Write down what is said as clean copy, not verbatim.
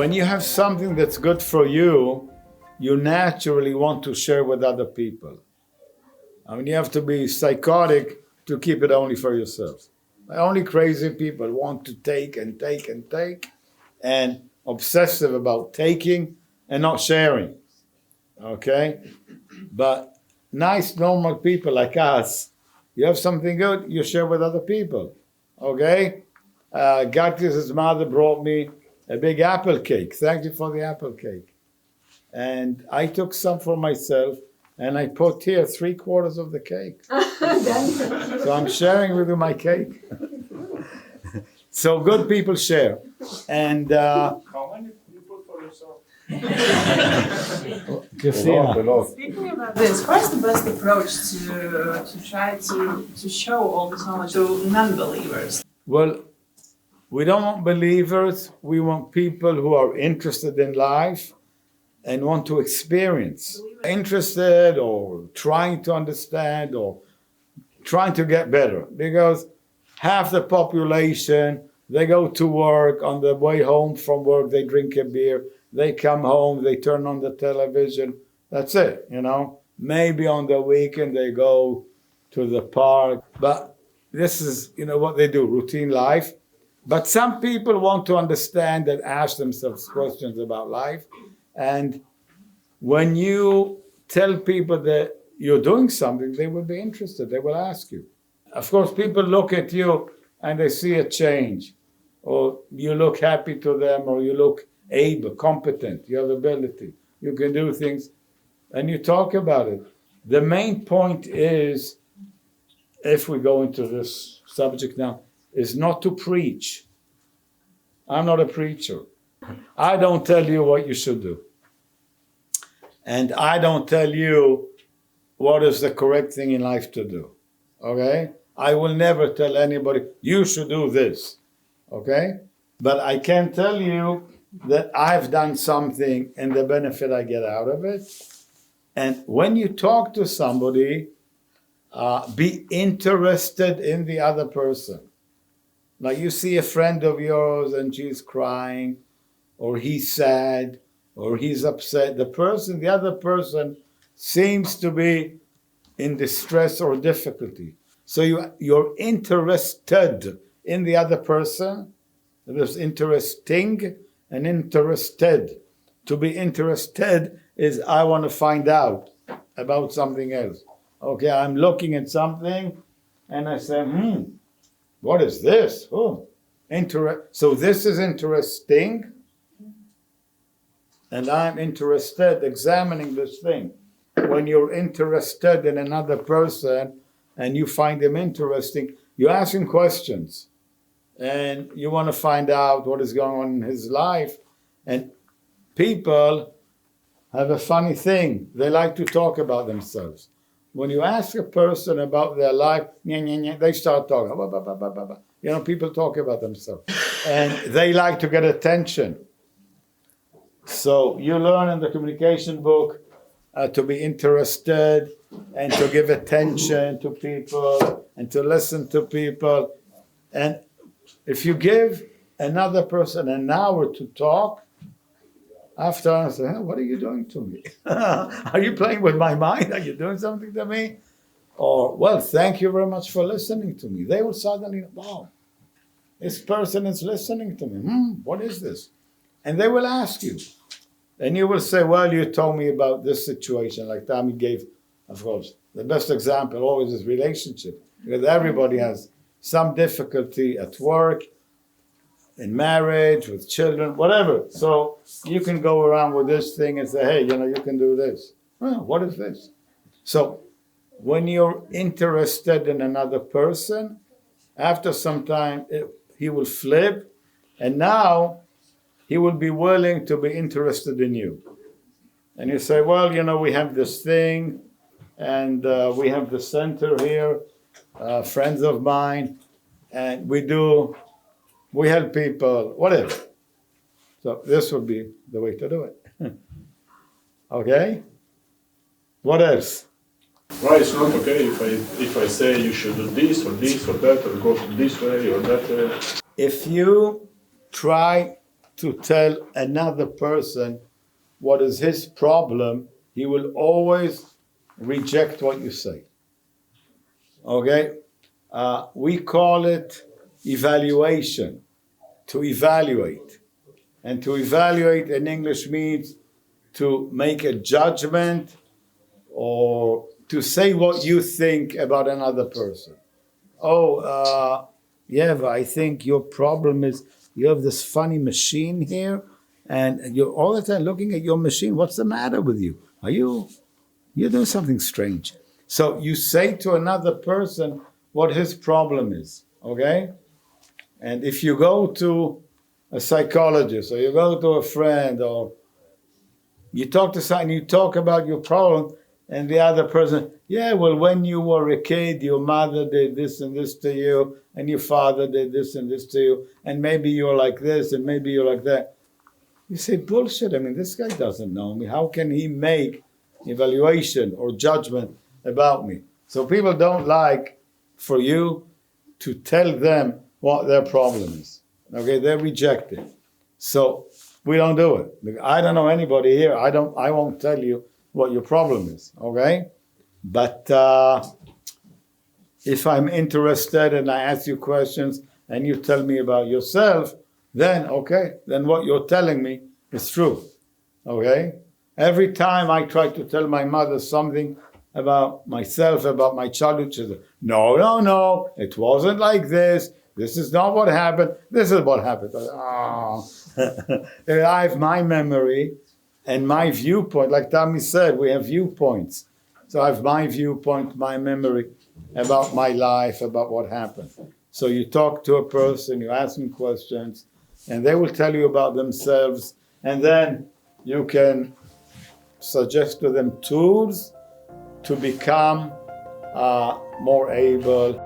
When you have something that's good for you, you naturally want to share with other people. I mean, you have to be psychotic to keep it only for yourself. Only crazy people want to take and take and take, and obsessive about taking and not sharing. Okay? But nice, normal people like us, you have something good, you share with other people. Okay? Gattis's mother brought me a big apple cake. Thank you for the apple cake. And I took some for myself, and I put here 3/4 of the cake. So I'm sharing with you my cake. So good people share. And how many you put for yourself? Speaking about this, what is the best approach to try to show all this knowledge to non-believers? Well, we don't want believers. We want people who are interested in life and want to experience. Interested or trying to understand or trying to get better. Because half the population, they go to work, on the way home from work, they drink a beer, they come home, they turn on the television. That's it, you know. Maybe on the weekend they go to the park. But this is, you know, what they do, routine life. But some people want to understand and ask themselves questions about life. And when you tell people that you're doing something, they will be interested. They will ask you. Of course, people look at you and they see a change. Or you look happy to them, or you look able, competent, you have ability. You can do things, and you talk about it. The main point is, if we go into this subject now, is not to preach. I'm not a preacher. I don't tell you what you should do. And I don't tell you what is the correct thing in life to do. Okay? I will never tell anybody, you should do this. Okay? But I can tell you that I've done something and the benefit I get out of it. And when you talk to somebody, be interested in the other person. Like you see a friend of yours and she's crying, or he's sad, or he's upset. The other person seems to be in distress or difficulty. So you're interested in the other person. There's interesting and interested. To be interested is I want to find out about something else. Okay, I'm looking at something and I say, what is this? Oh, so this is interesting, and I'm interested examining this thing. When you're interested in another person and you find him interesting, you ask him questions and you want to find out what is going on in his life. And people have a funny thing. They like to talk about themselves. When you ask a person about their life, they start talking. You know, people talk about themselves. And they like to get attention. So you learn in the communication book to be interested and to give attention to people and to listen to people. And if you give another person an hour to talk, after I say, what are you doing to me? Are you playing with my mind? Are you doing something to me? Or, well, thank you very much for listening to me. They will suddenly, wow, this person is listening to me. What is this? And they will ask you. And you will say, well, you told me about this situation, like Tommy gave, of course. The best example always is relationship. Because everybody has some difficulty at work, in marriage, with children, whatever. So you can go around with this thing and say, hey, you know, you can do this. Oh, what is this? So when you're interested in another person, after some time, he will flip. And now he will be willing to be interested in you. And you say, well, you know, we have this thing, and we have the center here, friends of mine, and we help people, whatever. So this would be the way to do it. Okay? What else? Why it's not okay if I say you should do this or that or go this way or that way? If you try to tell another person what is his problem, he will always reject what you say. Okay? We call it evaluation, to evaluate. And to evaluate in English means to make a judgment or to say what you think about another person. Yeah, I think your problem is you have this funny machine here, and you're all the time looking at your machine. What's the matter with you? You're doing something strange. So you say to another person what his problem is, okay? And if you go to a psychologist or you go to a friend or you talk to someone, you talk about your problem, and the other person, yeah, well, when you were a kid, your mother did this and this to you, and your father did this and this to you, and maybe you're like this, and maybe you're like that. You say, bullshit. I mean, this guy doesn't know me. How can he make evaluation or judgment about me? So people don't like for you to tell them what their problem is. Okay, they reject it. So we don't do it. I don't know anybody here. I won't tell you what your problem is, okay? But if I'm interested and I ask you questions and you tell me about yourself, then okay, then what you're telling me is true, okay? Every time I try to tell my mother something about myself, about my childhood, she says, no, it wasn't like this. This is not what happened. This is what happened. I have my memory and my viewpoint. Like Tommy said, we have viewpoints. So I have my viewpoint, my memory about my life, about what happened. So you talk to a person, you ask them questions, and they will tell you about themselves. And then you can suggest to them tools to become more able